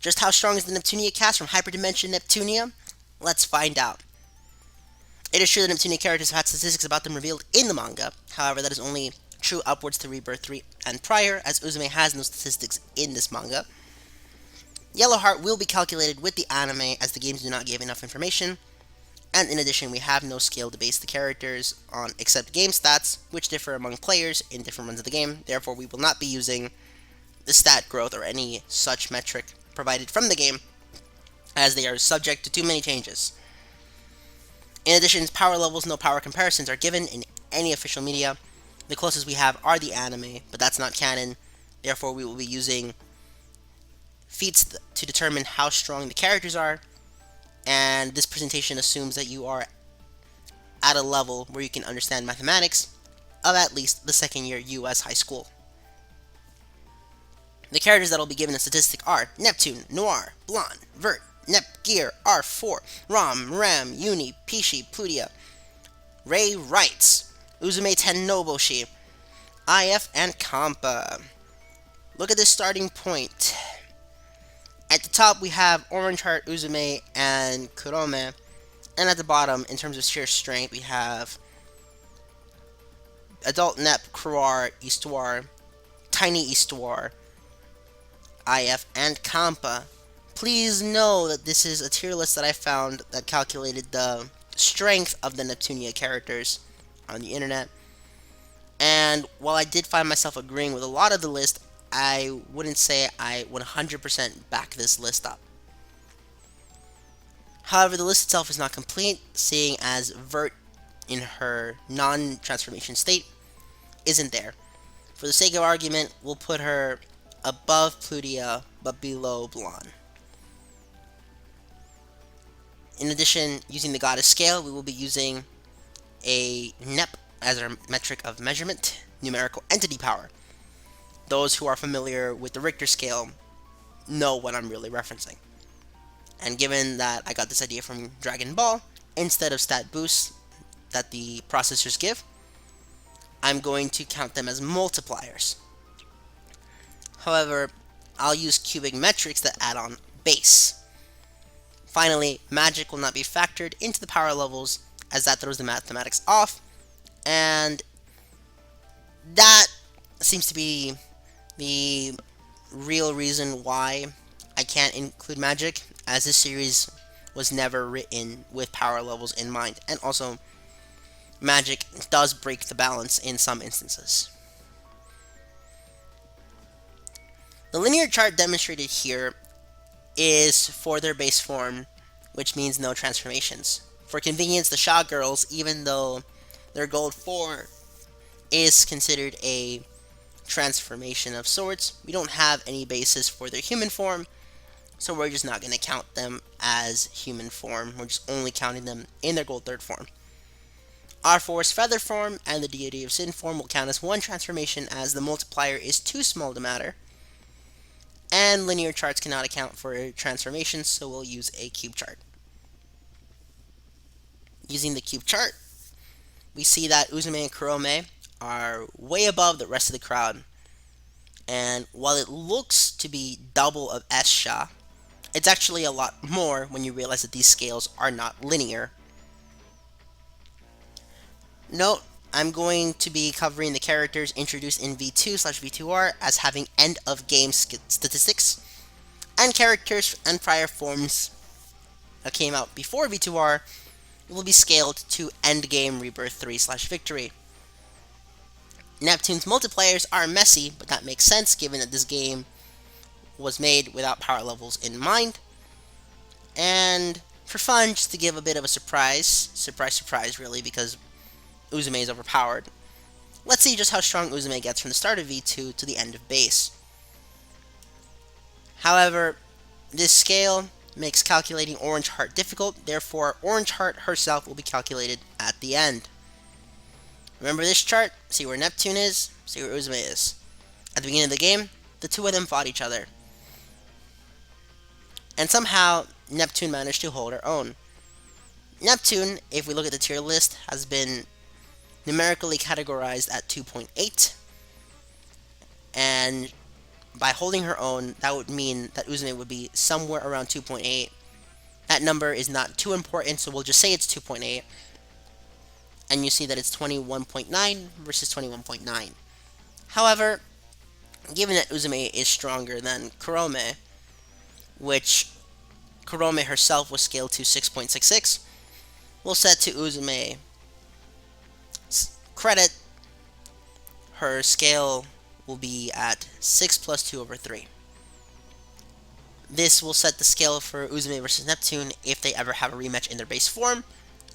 Just how strong is the Neptunia cast from Hyperdimension Neptunia? Let's find out. It is true that Neptunia characters have had statistics about them revealed in the manga. However, that is only true upwards to Rebirth 3 and prior, as Uzume has no statistics in this manga. Yellow Heart will be calculated with the anime, as the games do not give enough information. And in addition, we have no scale to base the characters on except game stats, which differ among players in different runs of the game. Therefore, we will not be using the stat growth or any such metric provided from the game, as they are subject to too many changes. In addition, power levels, no power comparisons are given in any official media. The closest we have are the anime, but that's not canon. Therefore, we will be using feats to determine how strong the characters are, and this presentation assumes that you are at a level where you can understand mathematics of at least the second year US high school. The characters that will be given a statistic are Neptune, Noir, Blonde, Vert, Nep, Gear, R4, Ram, Ram, Uni, Pishi, Plutia, Ray Wrights, Uzume Tennoboshi, IF, and Kampa. Look at this starting point. At the top, we have Orange Heart, Uzume, and Kurome. And at the bottom, in terms of sheer strength, we have Adult Nep, Kruar, Histoire, Tiny Histoire, IF, and Kampa. Please know that this is a tier list that I found that calculated the strength of the Neptunia characters on the internet. And while I did find myself agreeing with a lot of the list, I wouldn't say I 100% back this list up. However, the list itself is not complete, seeing as Vert, in her non-transformation state, isn't there. For the sake of argument, we'll put her above Plutia, but below Blonde. In addition, using the Goddess Scale, we will be using a NEP as our metric of measurement, numerical entity power. Those who are familiar with the Richter scale know what I'm really referencing. And given that I got this idea from Dragon Ball, instead of stat boosts that the processors give, I'm going to count them as multipliers. However, I'll use cubic metrics that add on base. Finally, magic will not be factored into the power levels, as that throws the mathematics off, and that seems to be the real reason why I can't include magic, as this series was never written with power levels in mind, and also magic does break the balance in some instances. The linear chart demonstrated here is for their base form, which means no transformations. For convenience, the Shaw girls, even though their Gold 4 is considered a transformation of sorts, we don't have any basis for their human form, so we're just not going to count them as human form. We're just only counting them in their Gold 3rd form. R4's Feather form and the Deity of Sin form will count as one transformation, as the multiplier is too small to matter. And linear charts cannot account for transformations, so we'll use a cube chart. Using the cube chart, we see that Uzume and Kurome are way above the rest of the crowd. And while it looks to be double of S-Sha, it's actually a lot more when you realize that these scales are not linear. Note, I'm going to be covering the characters introduced in V2/V2R as having end-of-game statistics, and characters and prior forms that came out before V2R will be scaled to endgame Rebirth 3/Victory. Neptune's multipliers are messy, but that makes sense given that this game was made without power levels in mind. And for fun, just to give a bit of a surprise really, because Uzume is overpowered, let's see just how strong Uzume gets from the start of V2 to the end of base. However, this scale makes calculating Orange Heart difficult, therefore Orange Heart herself will be calculated at the end. Remember this chart? See where Neptune is, see where Uzume is. At the beginning of the game, the two of them fought each other. And somehow, Neptune managed to hold her own. Neptune, if we look at the tier list, has been numerically categorized at 2.8, and by holding her own, that would mean that Uzume would be somewhere around 2.8. That number is not too important, so we'll just say it's 2.8. And you see that it's 21.9 versus 21.9. However, given that Uzume is stronger than Kurome, which Kurome herself was scaled to 6.66, we'll set to Uzume's credit, her scale will be at 6 plus 2 over 3. This will set the scale for Uzume versus Neptune if they ever have a rematch in their base form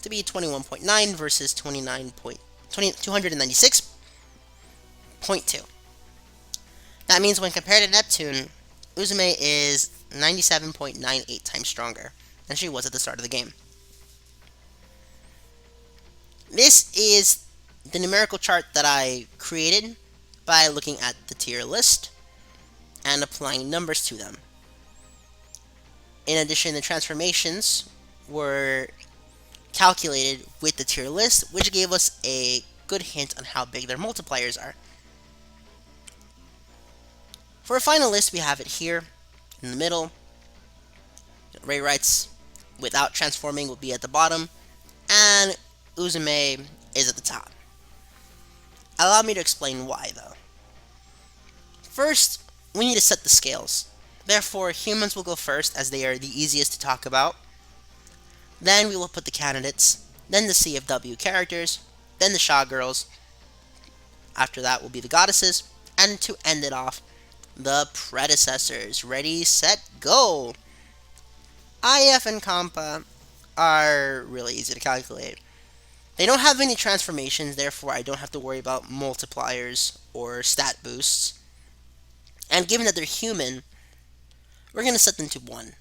to be 21.9 versus 296.2. That means when compared to Neptune, Uzume is 97.98 times stronger than she was at the start of the game. This is the numerical chart that I created by looking at the tier list and applying numbers to them. In addition, the transformations were calculated with the tier list, which gave us a good hint on how big their multipliers are. For a final list, we have it here in the middle. Ray Rights without transforming will be at the bottom, and Uzume is at the top. Allow me to explain why, though. First, we need to set the scales. Therefore, humans will go first, as they are the easiest to talk about. Then we will put the candidates, then the CFW characters, then the Shaw girls. After that will be the goddesses, and to end it off, the predecessors. Ready, set, go! IF and Compa are really easy to calculate. They don't have any transformations, therefore I don't have to worry about multipliers or stat boosts. And given that they're human, we're going to set them to 1.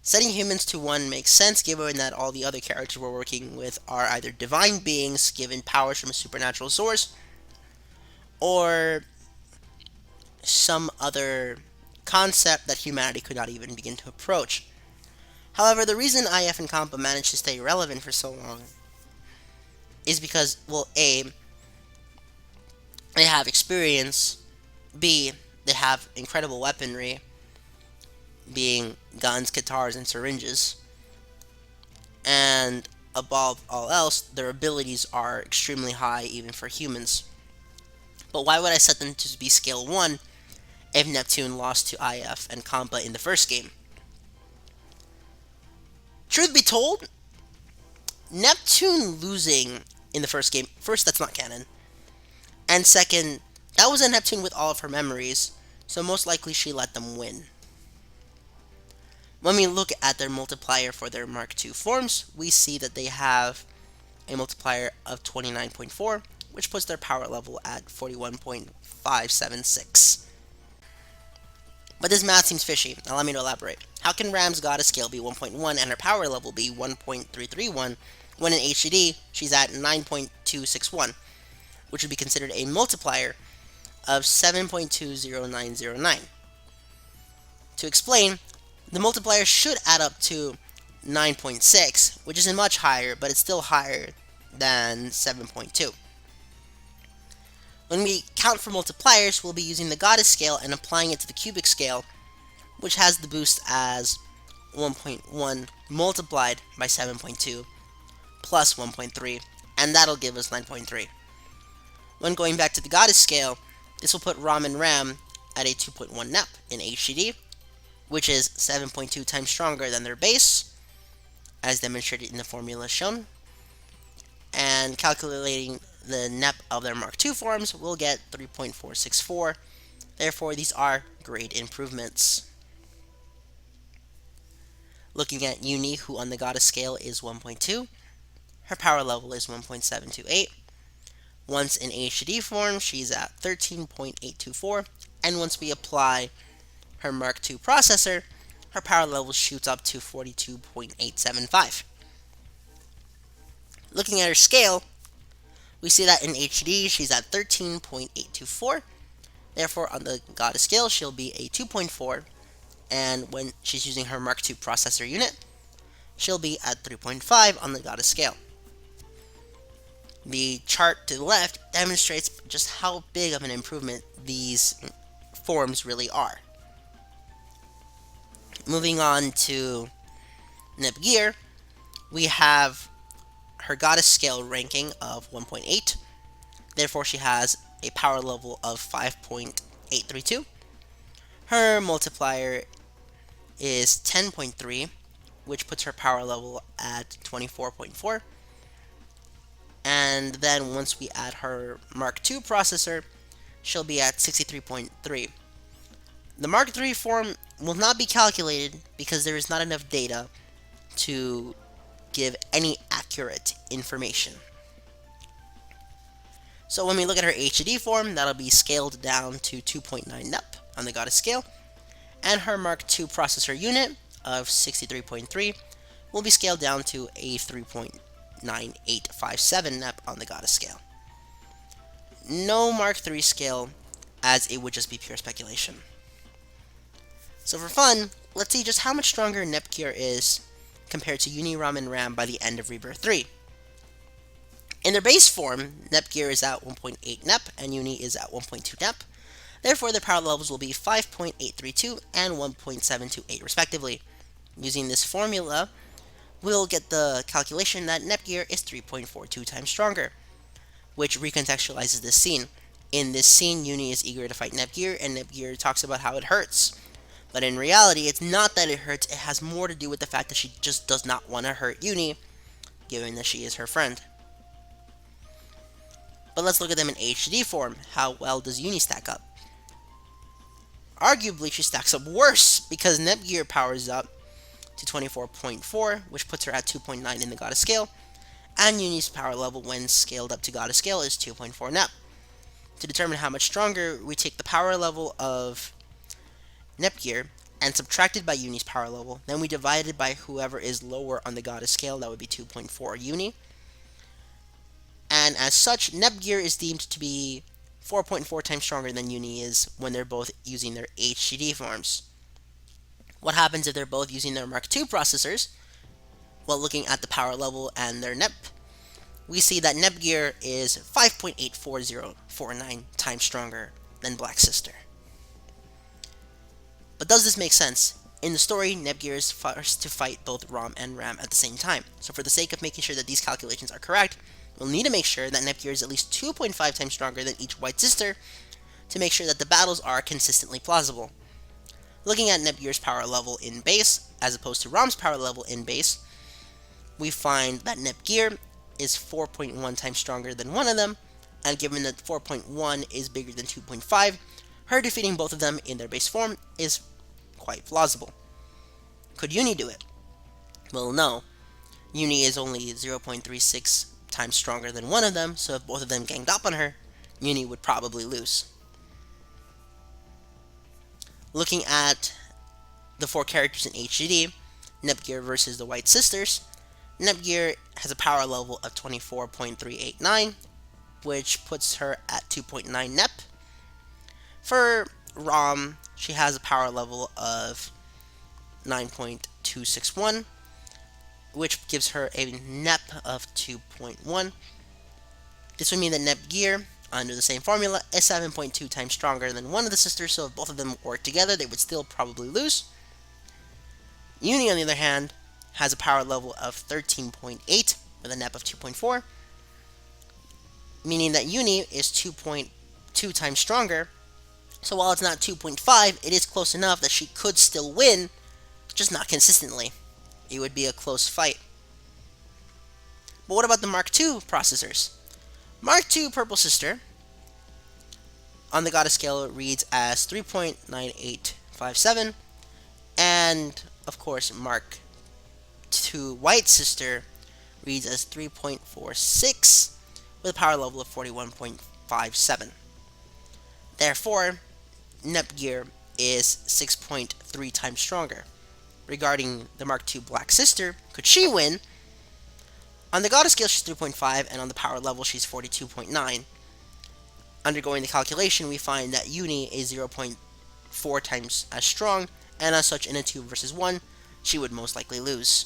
Setting humans to 1 makes sense given that all the other characters we're working with are either divine beings given powers from a supernatural source, or some other concept that humanity could not even begin to approach. However, the reason IF and Compa managed to stay relevant for so long is because, well, A, they have experience, B, they have incredible weaponry, being guns, guitars, and syringes, and above all else, their abilities are extremely high even for humans. But why would I set them to be scale 1 if Neptune lost to IF and Compa in the first game? Truth be told, Neptune losing in the first game, first, that's not canon, and second, that was a Neptune with all of her memories, so most likely she let them win. When we look at their multiplier for their Mark II forms, we see that they have a multiplier of 29.4, which puts their power level at 41.576. But this math seems fishy. Allow me to elaborate. How can Ram's goddess scale be 1.1 and her power level be 1.331 when in HDD she's at 9.261, which would be considered a multiplier of 7.20909? To explain, the multiplier should add up to 9.6, which isn't much higher, but it's still higher than 7.2. When we count for multipliers, we'll be using the goddess scale and applying it to the cubic scale, which has the boost as 1.1 multiplied by 7.2 plus 1.3, and that'll give us 9.3. When going back to the goddess scale, this will put Ram and Ram at a 2.1 NEP in HDD, which is 7.2 times stronger than their base, as demonstrated in the formula shown. And calculating the NEP of their Mark II forms, we'll get 3.464. Therefore, these are great improvements. Looking at Uni, who on the goddess scale is 1.2, her power level is 1.728. Once in HD form, she's at 13.824, and once we apply her Mark II processor, her power level shoots up to 42.875. Looking at her scale, we see that in HD she's at 13.824. Therefore, on the goddess scale, she'll be a 2.4, and when she's using her Mark II processor unit, she'll be at 3.5 on the goddess scale. The chart to the left demonstrates just how big of an improvement these forms really are. Moving on to Nepgear, we have her goddess scale ranking of 1.8. Therefore, she has a power level of 5.832. Her multiplier is 10.3, which puts her power level at 24.4. And then once we add her Mark II processor, she'll be at 63.3. The Mark III form will not be calculated because there is not enough data to give any accurate information. So when we look at her HD form, that'll be scaled down to 2.9 NEP on the goddess scale, and her Mark II processor unit of 63.3 will be scaled down to a 3.9857 NEP on the goddess scale. No Mark III scale, as it would just be pure speculation. So for fun, let's see just how much stronger Nepgear is compared to Uni, Ram, and Ram by the end of Rebirth 3. In their base form, Nepgear is at 1.8 NEP and Uni is at 1.2 NEP. Therefore, their power levels will be 5.832 and 1.728 respectively. Using this formula, we'll get the calculation that Nepgear is 3.42 times stronger, which recontextualizes this scene. In this scene, Uni is eager to fight Nepgear, and Nepgear talks about how it hurts. But in reality, it's not that it hurts, it has more to do with the fact that she just does not want to hurt Uni, given that she is her friend. But let's look at them in HD form. How well does Uni stack up? Arguably, she stacks up worse, because Nepgear powers up to 24.4, which puts her at 2.9 in the goddess scale, and Uni's power level when scaled up to goddess scale is 2.4 NEP. To determine how much stronger, we take the power level of Nepgear and subtract it by Uni's power level, then we divide it by whoever is lower on the goddess scale, that would be 2.4 Uni. And as such, Nepgear is deemed to be 4.4 times stronger than Uni is when they're both using their HDD forms. What happens if they're both using their Mark II processors? Well, looking at the power level and their NEP, we see that Nepgear is 5.84049 times stronger than Black Sister. But does this make sense? In the story, Nepgear is forced to fight both Rom and Ram at the same time. So for the sake of making sure that these calculations are correct, we'll need to make sure that Nepgear is at least 2.5 times stronger than each White Sister to make sure that the battles are consistently plausible. Looking at Nepgear's power level in base, as opposed to Rom's power level in base, we find that Nepgear is 4.1 times stronger than one of them, and given that 4.1 is bigger than 2.5, her defeating both of them in their base form is quite plausible. Could Uni do it? Well, no. Uni is only 0.36 times stronger than one of them, so if both of them ganged up on her, Uni would probably lose. Looking at the four characters in HD, Nepgear versus the White Sisters, Nepgear has a power level of 24.389, which puts her at 2.9 NEP. For Rom, she has a power level of 9.261, which gives her a NEP of 2.1. This would mean that Nepgear, under the same formula, is 7.2 times stronger than one of the sisters, so if both of them work together, they would still probably lose. Uni, on the other hand, has a power level of 13.8 with a NEP of 2.4, meaning that Uni is 2.2 times stronger. So while it's not 2.5, it is close enough that she could still win, just not consistently. It would be a close fight. But what about the Mark II processors? Mark II Purple Sister on the goddess scale reads as 3.9857, and of course Mark II White Sister reads as 3.46 with a power level of 41.57. Therefore, Nepgear is 6.3 times stronger. Regarding the Mark II Black Sister, could she win? On the goddess scale, she's 3.5, and on the power level, she's 42.9. Undergoing the calculation, we find that Uni is 0.4 times as strong, and as such, in a 2 versus 1, she would most likely lose.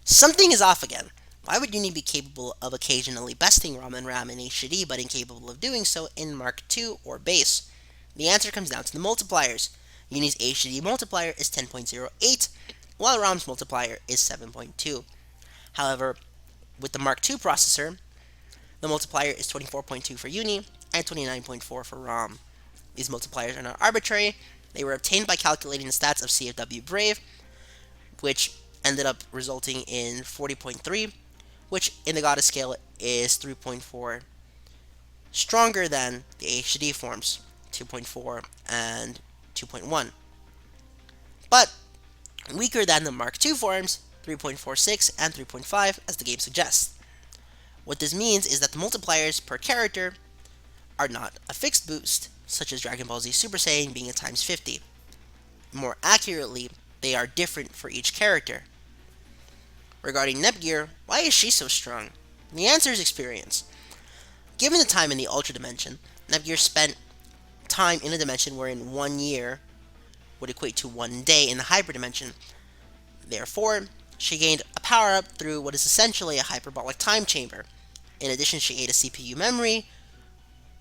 Something is off again. Why would Uni be capable of occasionally besting Ram and Ram in HD, but incapable of doing so in Mark II or base? The answer comes down to the multipliers. Uni's HDD multiplier is 10.08, while ROM's multiplier is 7.2. However, with the Mark II processor, the multiplier is 24.2 for Uni and 29.4 for ROM. These multipliers are not arbitrary. They were obtained by calculating the stats of CFW Brave, which ended up resulting in 40.3, which in the Goddess scale is 3.4 stronger than the HD forms, 2.4 and 2.1, but weaker than the Mark II forms, 3.46 and 3.5, as the game suggests. What this means is that the multipliers per character are not a fixed boost, such as Dragon Ball Z Super Saiyan being a times 50. More accurately, they are different for each character. Regarding Nepgear, why is she so strong? The answer is experience. Given the time in the Ultra Dimension, Nepgear spent time in a dimension wherein 1 year would equate to 1 day in the Hyper Dimension. Therefore, she gained a power-up through what is essentially a hyperbolic time chamber. In addition, she ate a CPU memory,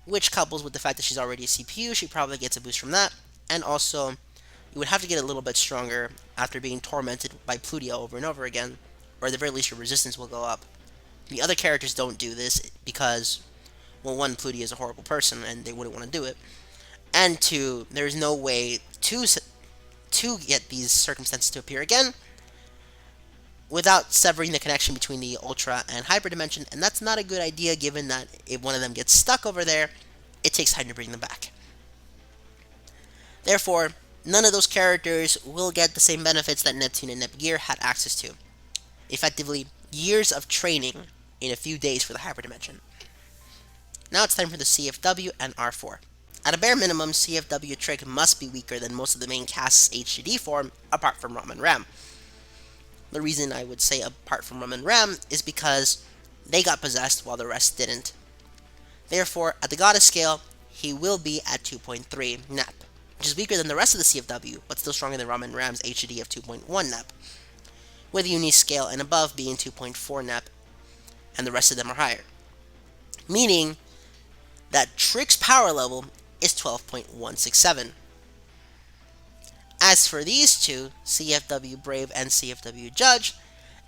which couples with the fact that she's already a CPU, she probably gets a boost from that. And also, you would have to get a little bit stronger after being tormented by Plutia over and over again, or at the very least your resistance will go up. The other characters don't do this because, well, one, Plutia is a horrible person and they wouldn't want to do it, and two, there's no way to get these circumstances to appear again without severing the connection between the Ultra and Hyper Dimension, and that's not a good idea given that if one of them gets stuck over there, it takes time to bring them back. Therefore, none of those characters will get the same benefits that Neptune and Nepgear had access to. Effectively, years of training in a few days for the Hyper Dimension. Now it's time for the CFW and R4. At a bare minimum, CFW Trick must be weaker than most of the main cast's HDD form, apart from Ram and Ram. The reason I would say apart from Ram and Ram is because they got possessed while the rest didn't. Therefore, at the Goddess scale, he will be at 2.3 NEP, which is weaker than the rest of the CFW, but still stronger than Ram and Ram's HDD of 2.1 NEP, with Uni's scale and above being 2.4 NEP, and the rest of them are higher. Meaning that Trick's power level is 12.167. As for these two, CFW Brave and CFW Judge,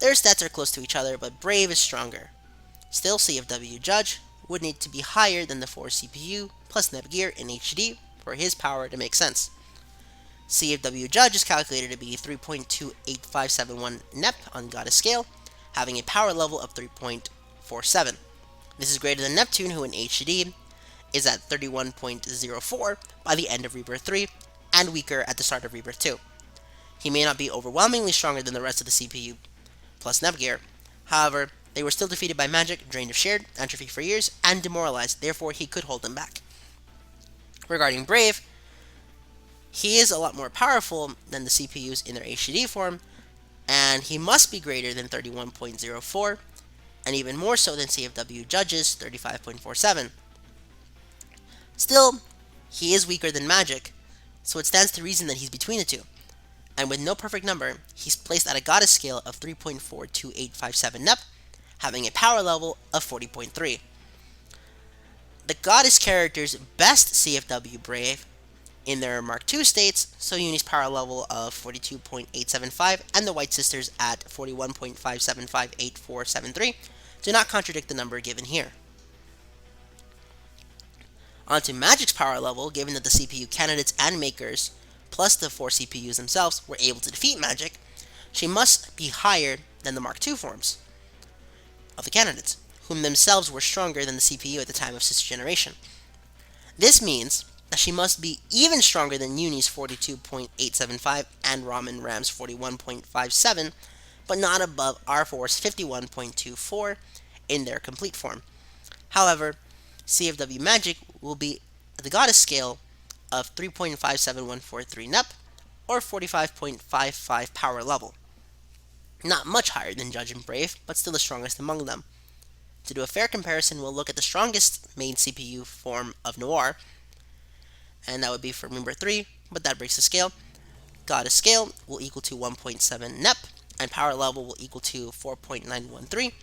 their stats are close to each other, but Brave is stronger. Still, CFW Judge would need to be higher than the 4 CPU plus Nepgear in HD for his power to make sense. CFW Judge is calculated to be 3.28571 NEP on Goddess scale, having a power level of 3.47. This is greater than Neptune, who in HD is at 31.04 by the end of Rebirth 3, and weaker at the start of Rebirth 2. He may not be overwhelmingly stronger than the rest of the CPU plus Nepgear. However, they were still defeated by magic, drained of shared, atrophy for years, and demoralized, therefore he could hold them back. Regarding Brave, he is a lot more powerful than the CPUs in their HDD form, and he must be greater than 31.04, and even more so than CFW Judge's 35.47. Still, he is weaker than Magic, so it stands to reason that he's between the two. And with no perfect number, he's placed at a Goddess scale of 3.42857 NEP, having a power level of 40.3. The Goddess characters best CFW Brave in their Mark II states, so Uni's power level of 42.875 and the White Sisters at 41.5758473 do not contradict the number given here. Onto Magic's power level, given that the CPU candidates and makers, plus the 4 CPUs themselves, were able to defeat Magic, she must be higher than the Mark II forms of the candidates, whom themselves were stronger than the CPU at the time of Sister Generation. This means that she must be even stronger than Uni's 42.875 and Ram Ram's 41.57, but not above R4's 51.24 in their complete form. However, CFW Magic will be at the Goddess scale of 3.57143 NEP, or 45.55 power level. Not much higher than Judge and Brave, but still the strongest among them. To do a fair comparison, we'll look at the strongest main CPU form of Noir, and that would be for Rebirth 3, but that breaks the scale. Goddess scale will equal to 1.7 NEP, and power level will equal to 4.913.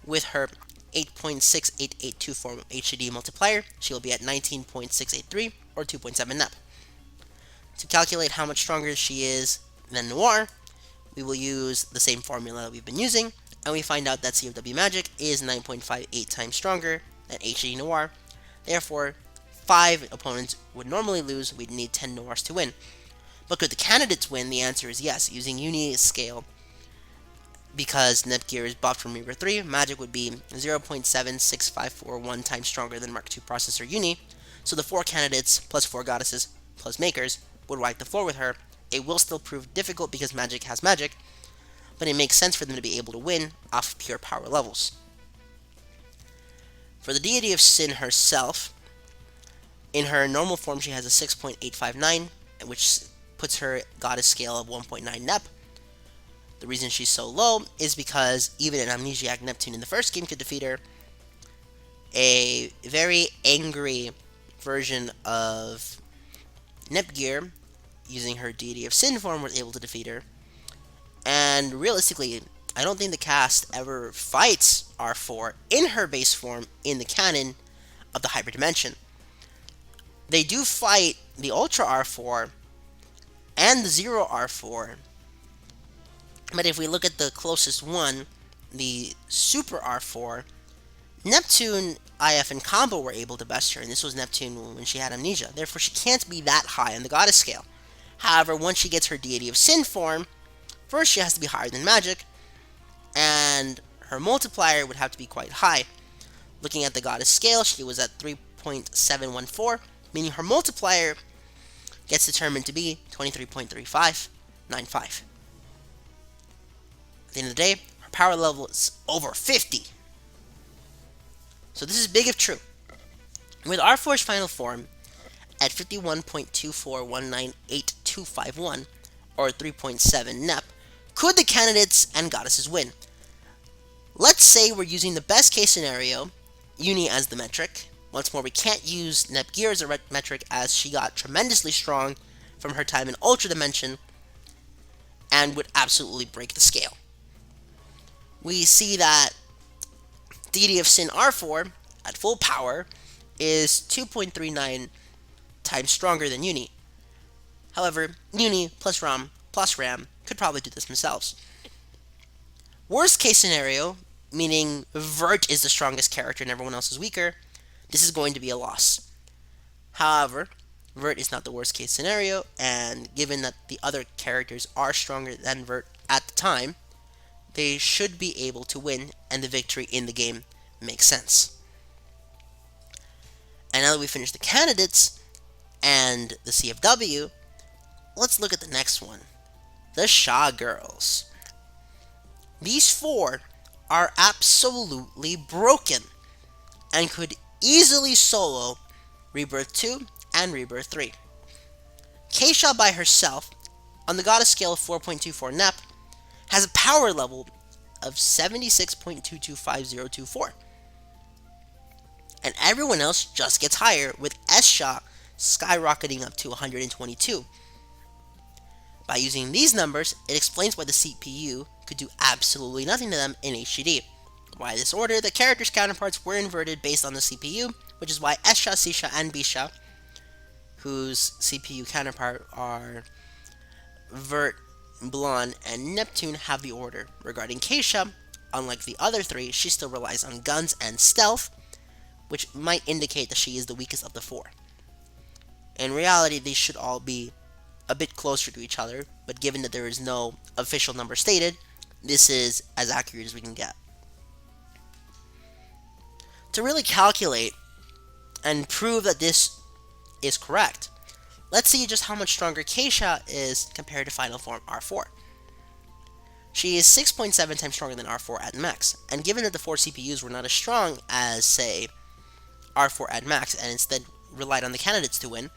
With her 8.6882 form HD multiplier, she will be at 19.683, or 2.7 Nep. To calculate how much stronger she is than Noir, we will use the same formula that we've been using, and we find out that CFW Magic is 9.58 times stronger than HD Noir. Therefore, 5 opponents would normally lose, we'd need 10 Noirs to win. But could the candidates win? The answer is yes. Using Uni scale, because Netgear is buffed from Rebirth 3, Magic would be 0.76541 times stronger than Mark II processor Uni, so the 4 candidates, plus 4 goddesses, plus makers, would wipe the floor with her. It will still prove difficult because Magic has magic, but it makes sense for them to be able to win off pure power levels. For the Deity of Sin herself, in her normal form she has a 6.859, which puts her goddess scale of 1.9 Nep. The reason she's so low is because even an Amnesiac Neptune in the first game could defeat her. A very angry version of Nepgear, using her Deity of Sin form, was able to defeat her. And realistically, I don't think the cast ever fights R4 in her base form in the canon of the Hyperdimension. They do fight the Ultra R4 and the Zero R4, but if we look at the closest one, the Super R4, Neptune, IF, and Combo were able to best her, and this was Neptune when she had Amnesia. Therefore, she can't be that high on the goddess scale. However, once she gets her Deity of Sin form, first she has to be higher than Magic, and her multiplier would have to be quite high. Looking at the goddess scale, she was at 3.714, meaning her multiplier gets determined to be 23.3595. At the end of the day, her power level is over 50. So this is big if true. With R4's final form at 51.24198.251, or 3.7 Nep, could the candidates and goddesses win? Let's say we're using the best case scenario, Uni as the metric. Once more, we can't use Nepgear as a metric as she got tremendously strong from her time in Ultra Dimension and would absolutely break the scale. We see that Deity of Sin R4 at full power is 2.39 times stronger than Uni. However, Uni plus RAM could probably do this themselves. Worst case scenario, meaning Vert is the strongest character and everyone else is weaker, this is going to be a loss. However, Vert is not the worst case scenario, and given that the other characters are stronger than Vert at the time, they should be able to win, and the victory in the game makes sense. And now that we've finished the candidates and the CFW, let's look at the next one. The Sha Girls. These 4 are absolutely broken and could easily solo Rebirth 2 and Rebirth 3. Keisha by herself, on the goddess scale of 4.24 Nep, has a power level of 76.225024. And everyone else just gets higher, with S-Sha skyrocketing up to 122. By using these numbers, it explains why the CPU could do absolutely nothing to them in HDD. By this order, the characters' counterparts were inverted based on the CPU, which is why S-Sha, C-Sha, and B-Sha, whose CPU counterpart are Vert, Blonde, and Neptune, have the order. Regarding Keisha, unlike the other 3, she still relies on guns and stealth, which might indicate that she is the weakest of the 4. In reality, these should all be a bit closer to each other, but given that there is no official number stated, this is as accurate as we can get. To really calculate and prove that this is correct, let's see just how much stronger Keisha is compared to final form R4. She is 6.7 times stronger than R4 at max, and given that the 4 CPUs were not as strong as, say, R4 at max, and instead relied on the candidates to win,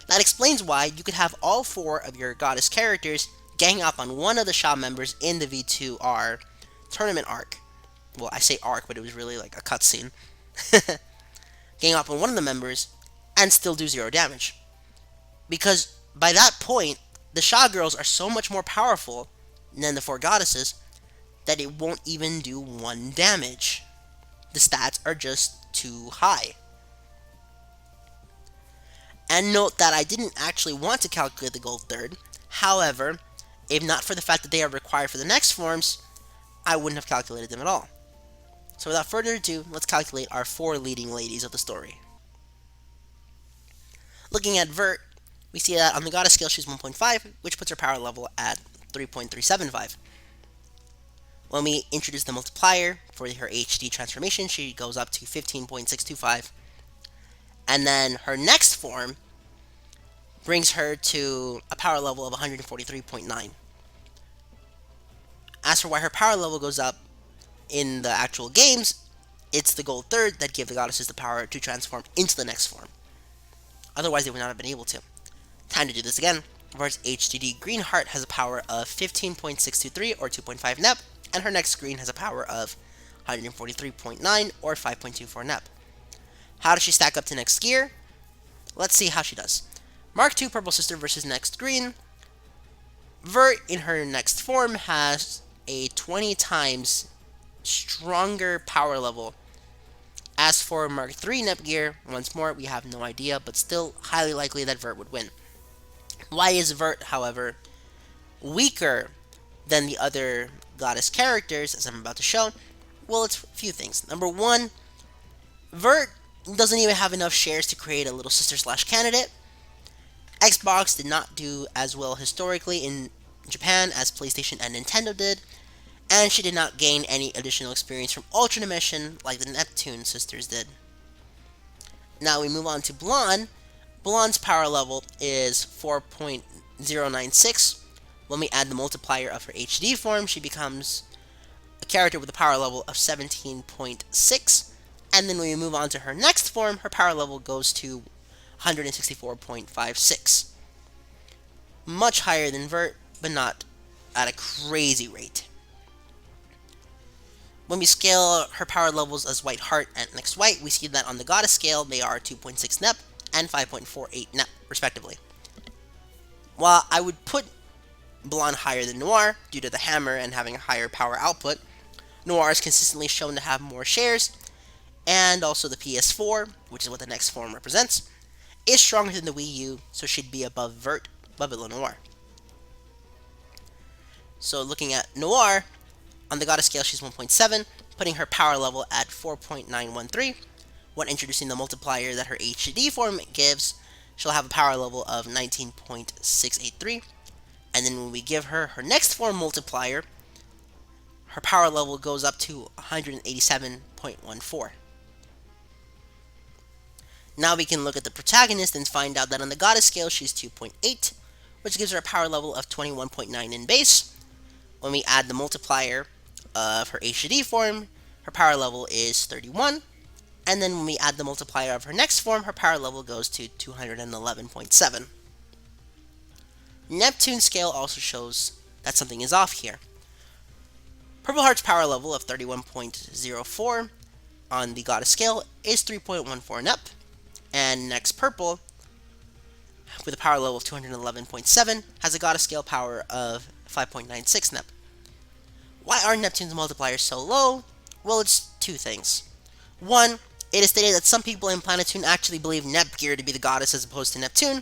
that explains why you could have all 4 of your goddess characters gang up on one of the Sha members in the V2R tournament arc. Well, I say arc, but it was really like a cutscene. Gang up on one of the members and still do 0 damage. Because by that point, the Sha girls are so much more powerful than the 4 goddesses that it won't even do 1 damage. The stats are just too high. And note that I didn't actually want to calculate the gold third. However, if not for the fact that they are required for the next forms, I wouldn't have calculated them at all. So without further ado, let's calculate our 4 leading ladies of the story. Looking at Vert, we see that on the goddess scale she's 1.5, which puts her power level at 3.375. When we introduce the multiplier for her HD transformation, she goes up to 15.625. And then her next form brings her to a power level of 143.9. As for why her power level goes up in the actual games, it's the gold third that give the goddesses the power to transform into the next form. Otherwise, they would not have been able to. Time to do this again. Vert's HDD Green Heart has a power of 15.623 or 2.5 NEP, and her next green has a power of 143.9 or 5.24 NEP. How does she stack up to next gear? Let's see how she does. Mark II Purple Sister versus next green. Vert in her next form has a 20 times stronger power level. As for Mark III NEP gear, once more, we have no idea, but still highly likely that Vert would win. Why is Vert, however, weaker than the other goddess characters, as I'm about to show? Well, it's a few things. Number one, Vert doesn't even have enough shares to create a little sister/candidate. Xbox did not do as well historically in Japan as PlayStation and Nintendo did, and she did not gain any additional experience from Ultra Dimension like the Neptune sisters did. Now we move on to Blonde. Blonde's power level is 4.096. When we add the multiplier of her HD form, she becomes a character with a power level of 17.6. And then when we move on to her next form, her power level goes to 164.56. Much higher than Vert, but not at a crazy rate. When we scale her power levels as White Heart and Next White, we see that on the Goddess scale, they are 2.6 NEP and 5.48 NEP, respectively. While I would put Blonde higher than Noir, due to the hammer and having a higher power output, Noir is consistently shown to have more shares, and also the PS4, which is what the next form represents, is stronger than the Wii U, so she'd be above Vert, above Noir. So looking at Noir, on the Goddess scale she's 1.7, putting her power level at 4.913. When introducing the multiplier that her HD form gives, she'll have a power level of 19.683. And then when we give her her next form multiplier, her power level goes up to 187.14. Now we can look at the protagonist and find out that on the Goddess scale she's 2.8, which gives her a power level of 21.9 in base. When we add the multiplier of her HD form, her power level is 31. And then when we add the multiplier of her next form, her power level goes to 211.7. Neptune scale also shows that something is off here. Purple Heart's power level of 31.04 on the Goddess scale is 3.14 NEP, and next Purple, with a power level of 211.7, has a Goddess scale power of 5.96 NEP. Why are Neptune's multipliers so low? Well, it's two things. One, it is stated that some people in Planetoon actually believe Nepgear to be the goddess as opposed to Neptune,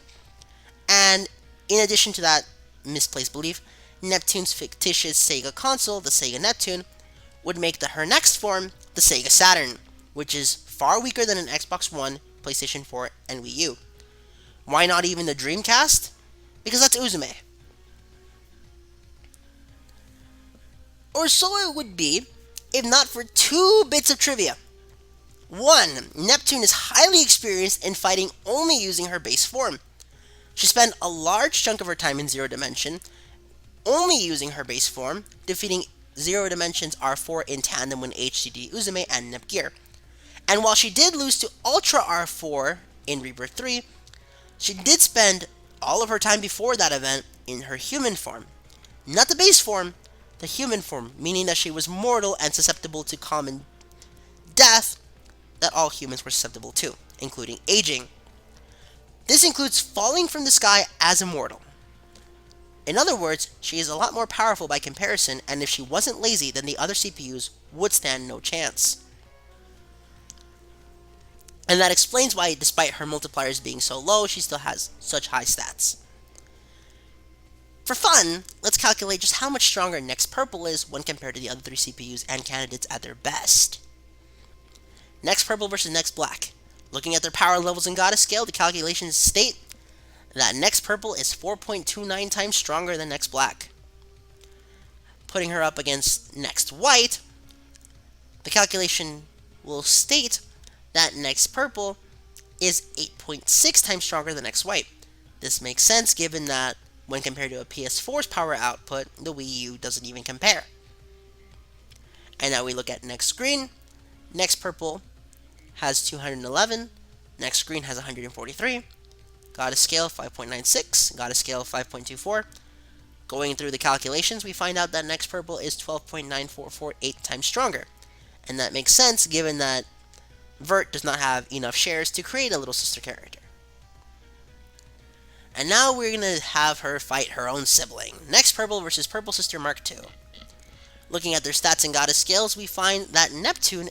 and in addition to that misplaced belief, Neptune's fictitious Sega console, the Sega Neptune, would make her next form the Sega Saturn, which is far weaker than an Xbox One, PlayStation 4, and Wii U. Why not even the Dreamcast? Because that's Uzume. Or so it would be, if not for two bits of trivia. One, Neptune is highly experienced in fighting only using her base form. She spent a large chunk of her time in Zero Dimension only using her base form, defeating Zero Dimension's R4 in tandem with HDD Uzume and Nepgear. And while she did lose to Ultra R4 in Rebirth 3, she did spend all of her time before that event in her human form. Not the base form, the human form, meaning that she was mortal and susceptible to common death that all humans were susceptible to, including aging. This includes falling from the sky as immortal. In other words, she is a lot more powerful by comparison, and if she wasn't lazy, then the other CPUs would stand no chance. And that explains why, despite her multipliers being so low, she still has such high stats. For fun, let's calculate just how much stronger Next Purple is when compared to the other three CPUs and candidates at their best. Next Purple versus Next Black. Looking at their power levels in Goddess Scale, the calculations state that Next Purple is 4.29 times stronger than Next Black. Putting her up against Next White, the calculation will state that Next Purple is 8.6 times stronger than Next White. This makes sense given that when compared to a PS4's power output, the Wii U doesn't even compare. And now we look at Next Green. Next Purple has 211. Next Green has 143. Goddess Scale 5.96. Goddess Scale 5.24. Going through the calculations, we find out that Next Purple is 12.9448 times stronger. And that makes sense given that Vert does not have enough shares to create a little sister character. And now we're going to have her fight her own sibling. Next Purple versus Purple Sister Mark II. Looking at their stats and Goddess Scales, we find that Neptune,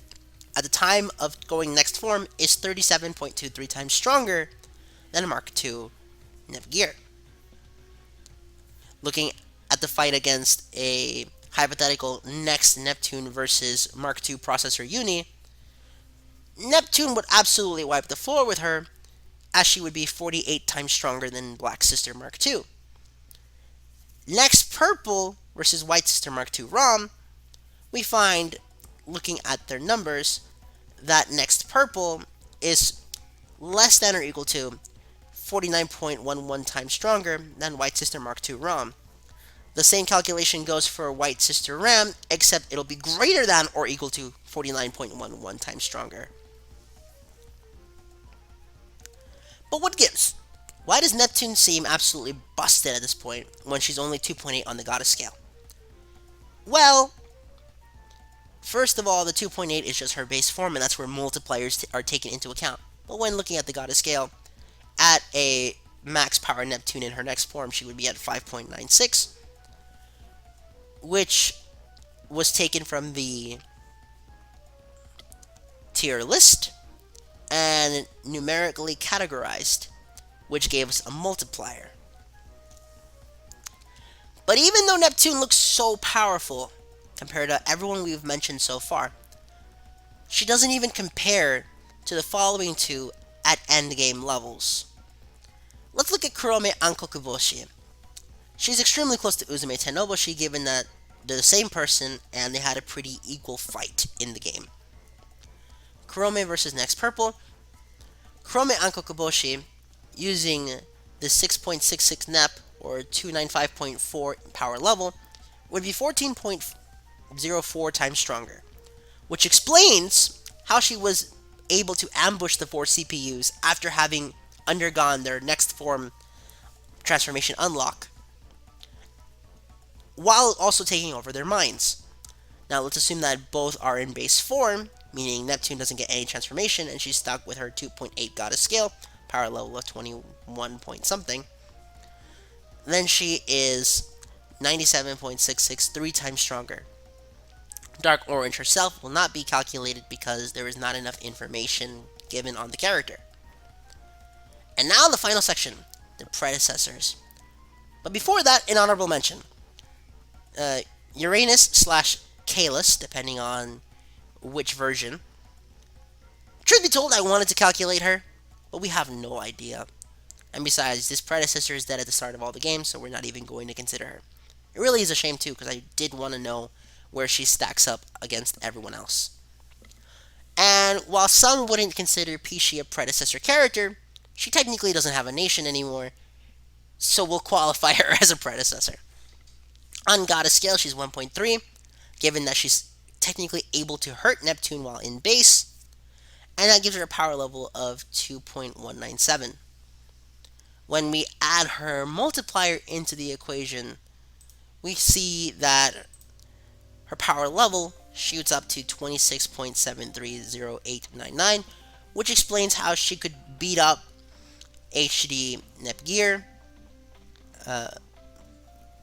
at the time of going next form, is 37.23 times stronger than Mark II Nepgear. Looking at the fight against a hypothetical next Neptune versus Mark II Processor Uni, Neptune would absolutely wipe the floor with her, as she would be 48 times stronger than Black Sister Mark II. Next Purple versus White Sister Mark II ROM, we find, looking at their numbers, that Next Purple is less than or equal to 49.11 times stronger than White Sister Mark II ROM. The same calculation goes for White Sister RAM, except it'll be greater than or equal to 49.11 times stronger. But what gives? Why does Neptune seem absolutely busted at this point when she's only 2.8 on the Goddess Scale? Well, first of all, the 2.8 is just her base form, and that's where multipliers are taken into account. But when looking at the Goddess Scale, at a max power Neptune in her next form, she would be at 5.96, which was taken from the tier list and numerically categorized, which gave us a multiplier. But even though Neptune looks so powerful compared to everyone we've mentioned so far, she doesn't even compare to the following two at endgame levels. Let's look at Kurome Ankokuboshi. She's extremely close to Uzume Tenoboshi given that they're the same person and they had a pretty equal fight in the game. Kurome versus Next Purple. Kurome Ankokuboshi, using the 6.66 NEP or 295.4 power level, would be 14.04 times stronger, which explains how she was able to ambush the 4 CPUs after having undergone their next form transformation unlock, while also taking over their minds. Now let's assume that both are in base form, meaning Neptune doesn't get any transformation and she's stuck with her 2.8 Goddess Scale, power level of 21 point something. Then she is 97.66, 3 times stronger. Dark Orange herself will not be calculated because there is not enough information given on the character. And now the final section, the predecessors. But before that, an honorable mention. Uranus / Kalis, depending on which version. Truth be told, I wanted to calculate her, but we have no idea. And besides, this predecessor is dead at the start of all the games, so we're not even going to consider her. It really is a shame too, because I did want to know where she stacks up against everyone else. And while some wouldn't consider Pishi a predecessor character, she technically doesn't have a nation anymore, so we'll qualify her as a predecessor. On Goddess Scale, she's 1.3, given that she's technically able to hurt Neptune while in base, and that gives her a power level of 2.197. When we add her multiplier into the equation, we see that her power level shoots up to 26.730899, which explains how she could beat up HD Nepgear,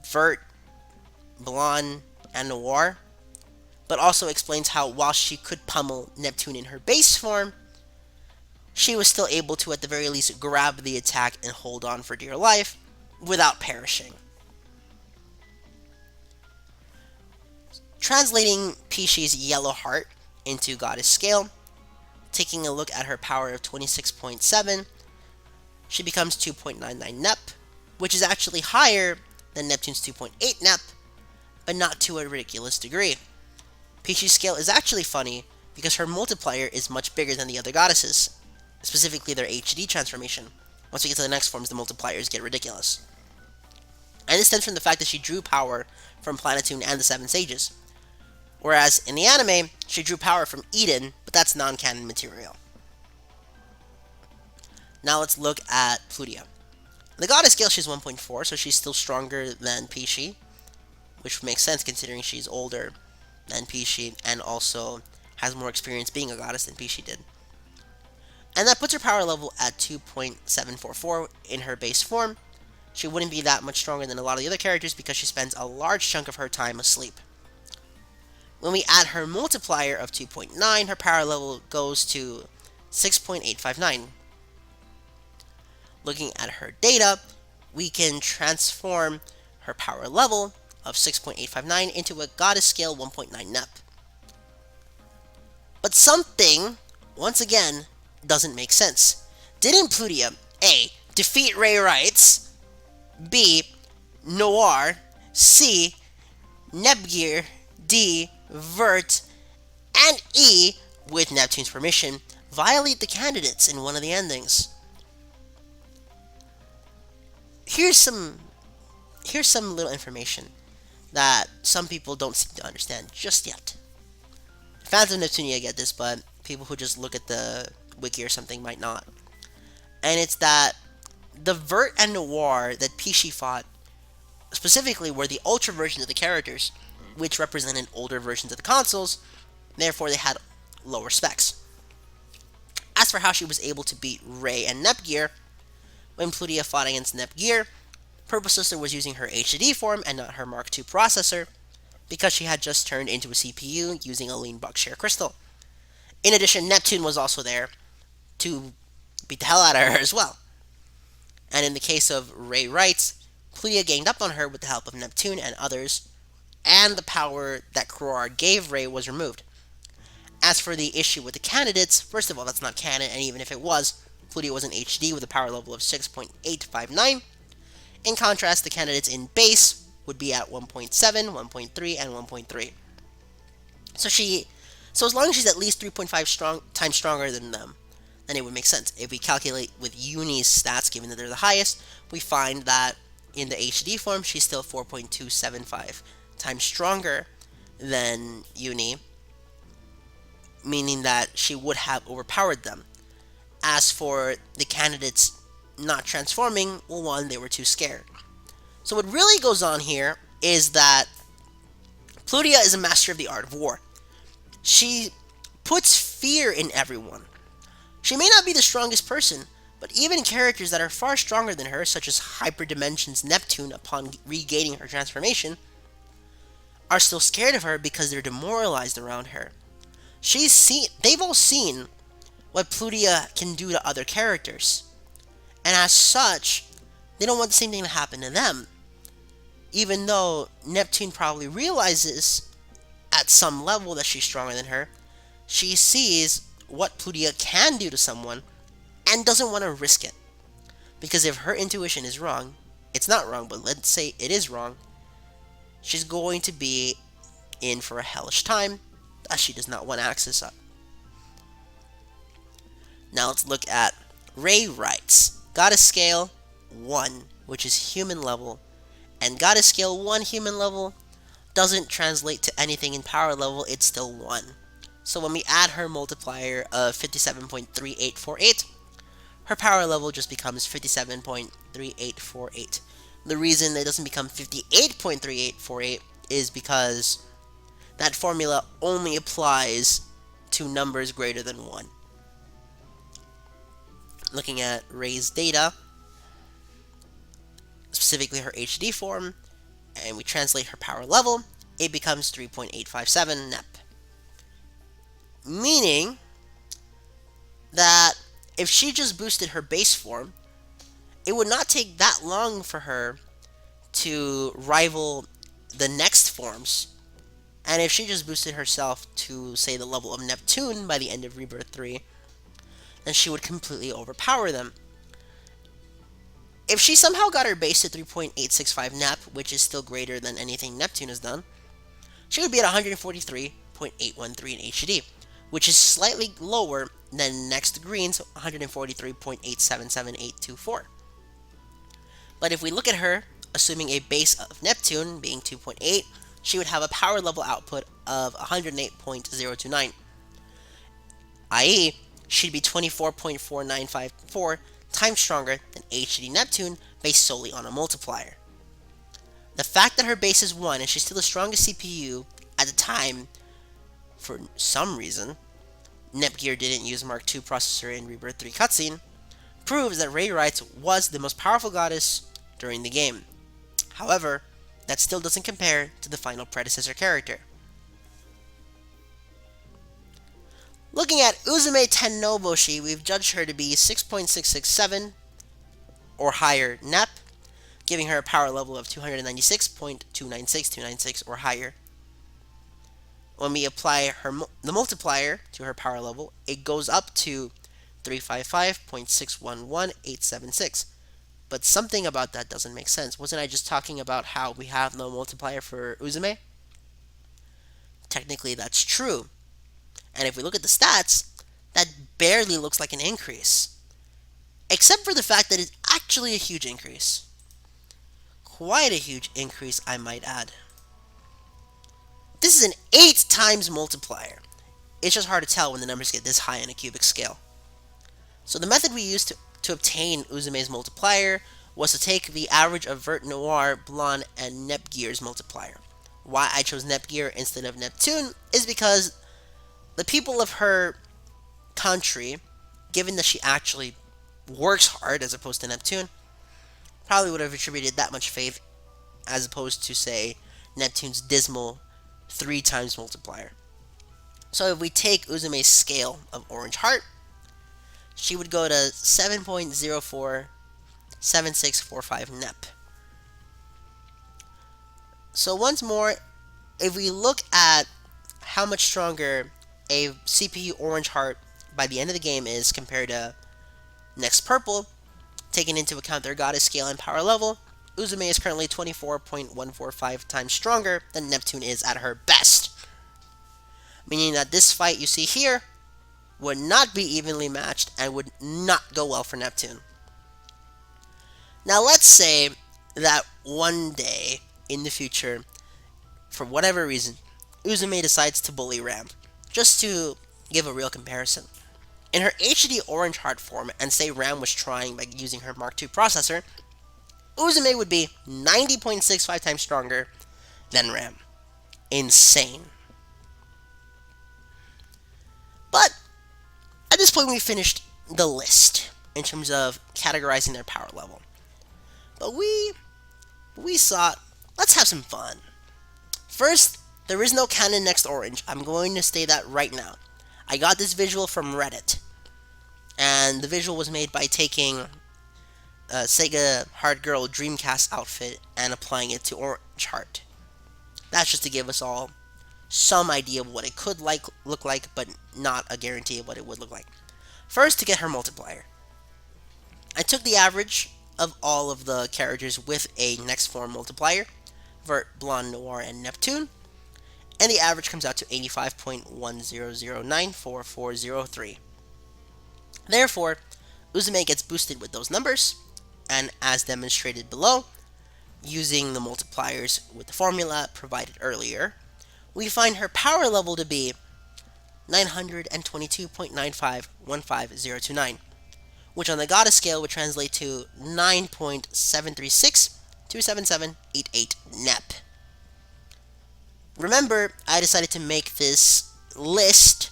Vert, Blonde, and Noir, but also explains how while she could pummel Neptune in her base form, she was still able to, at the very least, grab the attack and hold on for dear life without perishing. Translating Pishi's yellow heart into Goddess scale, taking a look at her power of 26.7, she becomes 2.99 Nep, which is actually higher than Neptune's 2.8 Nep, but not to a ridiculous degree. Pishi's scale is actually funny because her multiplier is much bigger than the other goddesses, specifically their HD transformation. Once we get to the next forms, the multipliers get ridiculous. And this stems from the fact that she drew power from Planetune and the Seven Sages. Whereas in the anime, she drew power from Eden, but that's non-canon material. Now let's look at Plutia. The goddess scale, she's 1.4, so she's still stronger than Pishi, which makes sense considering she's older than Pishi and also has more experience being a goddess than Pishi did. And that puts her power level at 2.744 in her base form. She wouldn't be that much stronger than a lot of the other characters because she spends a large chunk of her time asleep. When we add her multiplier of 2.9, her power level goes to 6.859. Looking at her data, we can transform her power level of 6.859 into a goddess scale 1.9 Nep. But something, once again, doesn't make sense. Didn't Plutia A. defeat Ray Rights, B. Noir, C. Nebgear, D. Vert, and E, with Neptune's permission, violate the candidates in one of the endings? Here's some little information that some people don't seem to understand just yet. Fans of Neptunia get this, but people who just look at the wiki or something might not. And it's that the Vert and Noir that Pishi fought specifically were the Ultra versions of the characters, which represented older versions of the consoles, therefore they had lower specs. As for how she was able to beat Ray and Nepgear, when Plutia fought against Nepgear, Purple Sister was using her HD form and not her Mark II processor, because she had just turned into a CPU using a lean Buckshare crystal. In addition, Neptune was also there to beat the hell out of her as well. And in the case of Ray Rights, Plutia ganged up on her with the help of Neptune and others, and the power that Kroar gave Ray was removed. As for the issue with the candidates, first of all, that's not canon, and even if it was, Plutia was in HD with a power level of 6.859. In contrast, the candidates in base would be at 1.7, 1.3, and 1.3. So as long as she's at least 3.5 times stronger than them, then it would make sense. If we calculate with Uni's stats, given that they're the highest, we find that in the HD form, she's still 4.275 times stronger than Uni, meaning that she would have overpowered them. As for the candidates not transforming, well, one, they were too scared. So what really goes on here is that Plutia is a master of the art of war. She puts fear in everyone. She may not be the strongest person, but even characters that are far stronger than her, such as Hyperdimension's Neptune upon regaining her transformation, are still scared of her because they're demoralized around her. They've all seen what Plutia can do to other characters, and as such, they don't want the same thing to happen to them. Even though Neptune probably realizes at some level that she's stronger than her, she sees what Plutia can do to someone and doesn't want to risk it. Because if her intuition is wrong, it's not wrong, but let's say it is wrong, she's going to be in for a hellish time that she does not want access of. Now let's look at Ray Rights. Goddess Scale 1, which is human level, and Goddess Scale 1 human level doesn't translate to anything in power level, it's still 1. So when we add her multiplier of 57.3848, her power level just becomes 57.3848. The reason it doesn't become 58.3848 is because that formula only applies to numbers greater than 1. Looking at Ray's data, specifically her HD form, and we translate her power level, it becomes 3.857 Nep. Meaning that If she just boosted her base form, it would not take that long for her to rival the next forms. And if she just boosted herself to, say, the level of Neptune by the end of Rebirth 3, then she would completely overpower them. If she somehow got her base to 3.865 Nep, which is still greater than anything Neptune has done, she would be at 143.813 in HD, which is slightly lower than next green's 143.877824. But if we look at her, assuming a base of Neptune being 2.8, she would have a power level output of 108.029, i.e., she'd be 24.4954 times stronger than HD Neptune based solely on a multiplier. The fact that her base is 1 and she's still the strongest CPU at the time, for some reason, Nepgear didn't use Mark II processor in Rebirth 3 cutscene, proves that Ray Wrights was the most powerful goddess during the game. However, that still doesn't compare to the final predecessor character. Looking at Uzume Tennoboshi, we've judged her to be 6.667 or higher Nep, giving her a power level of 296.296296 or higher. When we apply the multiplier to her power level, it goes up to 355.611876. But something about that doesn't make sense. Wasn't I just talking about how we have no multiplier for Uzume? Technically, that's true. And if we look at the stats, that barely looks like an increase. Except for the fact that it's actually a huge increase. Quite a huge increase, I might add. This is an 8 times multiplier. It's just hard to tell when the numbers get this high on a cubic scale. So the method we used to obtain Uzume's multiplier was to take the average of Vert Noir, Blonde, and Nepgear's multiplier. Why I chose Nepgear instead of Neptune is because the people of her country, given that she actually works hard as opposed to Neptune, probably would have attributed that much faith as opposed to, say, Neptune's dismal 3 times multiplier. So if we take Uzume's scale of Orange Heart, she would go to 7.047645 Nep. So once more, if we look at how much stronger a CPU Orange Heart by the end of the game is compared to next Purple, taking into account their goddess scale and power level, Uzume is currently 24.145 times stronger than Neptune is at her best. Meaning that this fight you see here would not be evenly matched and would not go well for Neptune. Now let's say that one day in the future, for whatever reason, Uzume decides to bully Ram, just to give a real comparison. In her HD Orange Heart form, and say Ram was trying by using her Mark II processor, Uzume would be 90.65 times stronger than Ram. Insane. But at this point we finished the list in terms of categorizing their power level. But we thought, let's have some fun. First, there is no canon next Orange. I'm going to say that right now. I got this visual from Reddit. And the visual was made by taking Sega Hard Girl Dreamcast outfit and applying it to Orange Heart. That's just to give us all some idea of what it could look like, but not a guarantee of what it would look like. First, to get her multiplier. I took the average of all of the characters with a next form multiplier, Vert, Blonde, Noir, and Neptune, and the average comes out to 85.10094403. Therefore, Uzume gets boosted with those numbers, and as demonstrated below, using the multipliers with the formula provided earlier, we find her power level to be 922.95150029, which on the goddess scale would translate to 9.736.27788 Nep. Remember, I decided to make this list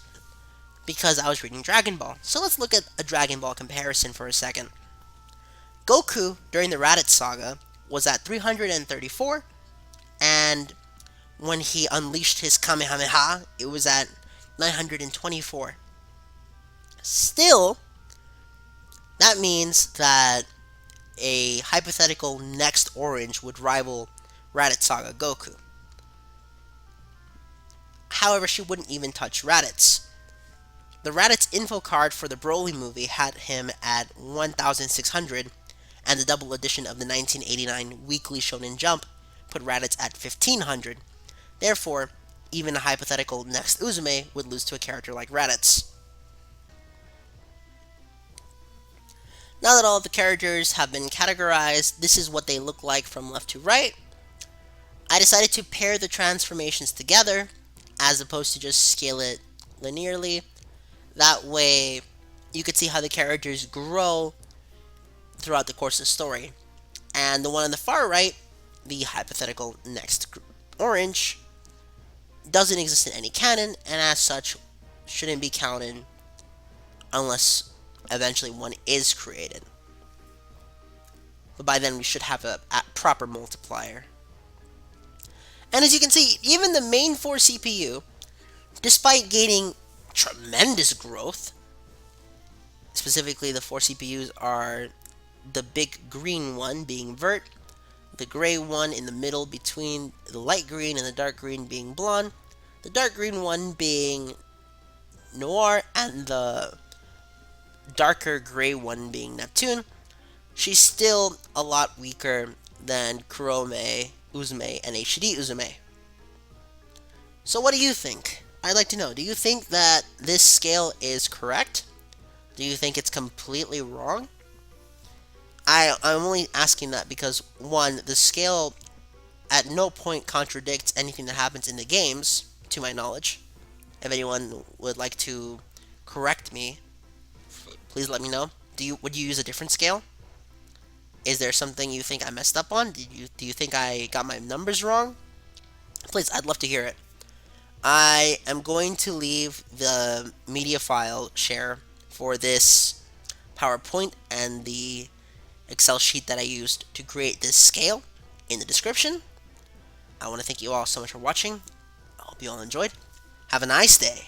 because I was reading Dragon Ball. So let's look at a Dragon Ball comparison for a second. Goku, during the Raditz Saga, was at 334, and when he unleashed his Kamehameha, it was at 924. Still, That means that a hypothetical next orange would rival Raditz Saga Goku. However, she wouldn't even touch Raditz. The Raditz info card for the Broly movie had him at 1,600, and the double edition of the 1989 Weekly Shonen Jump put Raditz at 1,500. Therefore, even a hypothetical next Uzume would lose to a character like Raditz. Now that all of the characters have been categorized, this is what they look like from left to right. I decided to pair the transformations together as opposed to just scale it linearly. That way, you could see how the characters grow throughout the course of the story. And the one on the far right, the hypothetical next orange, doesn't exist in any canon, and as such, shouldn't be counted unless eventually one is created. But by then, we should have a proper multiplier. And as you can see, even the main 4 CPU, despite gaining tremendous growth, specifically the 4 CPUs are the big green one being Vert, the gray one in the middle between the light green and the dark green being Blonde, the dark green one being Noir, and the darker gray one being Neptune. She's still a lot weaker than Kurome, Uzume, and HD Uzume. So what do you think? I'd like to know, do you think that this scale is correct? Do you think it's completely wrong? I'm only asking that because, one, the scale at no point contradicts anything that happens in the games, to my knowledge. If anyone would like to correct me, please let me know. Would you use a different scale? Is there something you think I messed up on? Do you think I got my numbers wrong? Please, I'd love to hear it. I am going to leave the media file share for this PowerPoint and the Excel sheet that I used to create this scale in the description. I want to thank you all so much for watching. I hope you all enjoyed. Have a nice day.